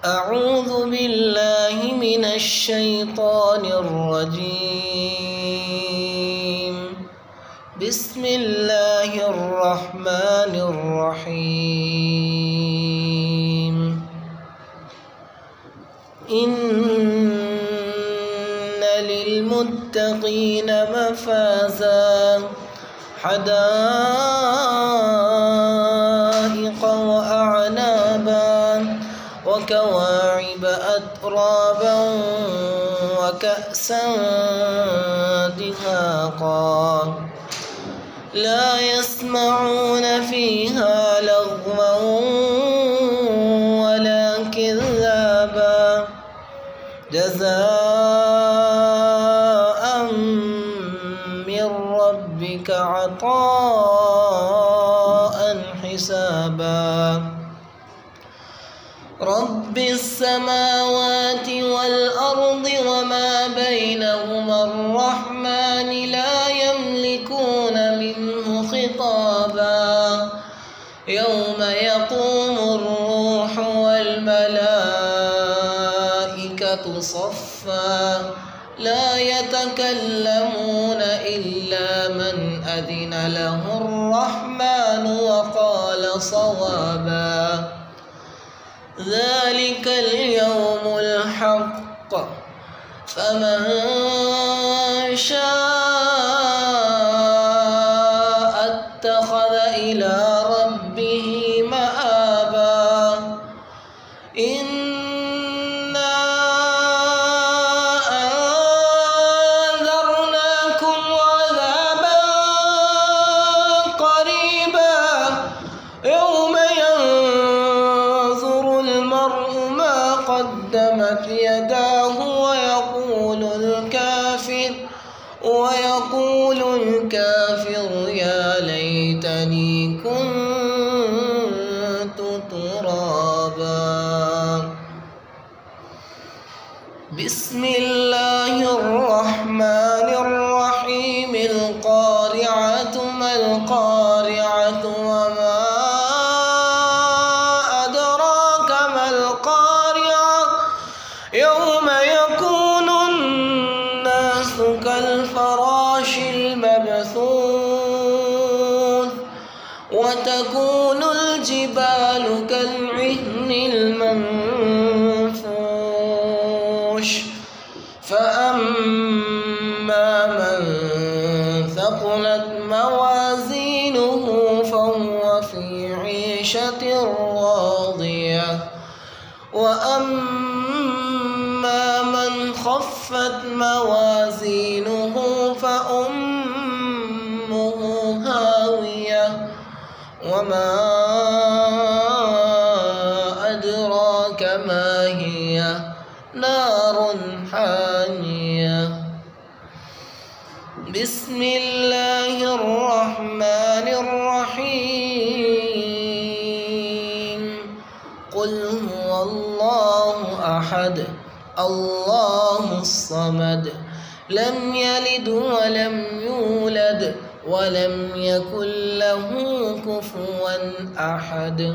أعوذ بالله من الشيطان الرجيم. بسم الله الرحمن الرحيم. إن للمتقين مفازا حدائق وأعنابا وكواعب أترابا وكأسا دهاقا لا يسمعون فيها لغوا ولا كذابا جزاء من ربك عطاء حسابا رب السماوات والأرض وما بينهما الرحمن لا يملكون منه خطابا يوم يقوم الروح والملائكة صفا لا يتكلمون إلا من أذن له الرحمن وقال صوابا ذلك اليوم الحق فمن شاء اتخذ إلى ربه مآبا إنا أنذرناكم عذابا قريبا يوم ينظر المرء ما قدمت يداه ويقول الكافر يا ليتني كنت ترابا بسم الله الرحمن الرحيم القارعة ما القارعة وما أدراك ما القارعة يوم يكون الناس كالفراش المبثوث وتكون الجبال كالعهن المنفوش فأما من ثقلت موازينه فهو في عيشة راضية وأما من خفت موازينه فأمه هاوية وما أدراك ما هي نار حامية بسم الله الرحمن الرحيم قل هو الله أحد الله الصمد لم يلد ولم يولد ولم يكن له كفوا أحد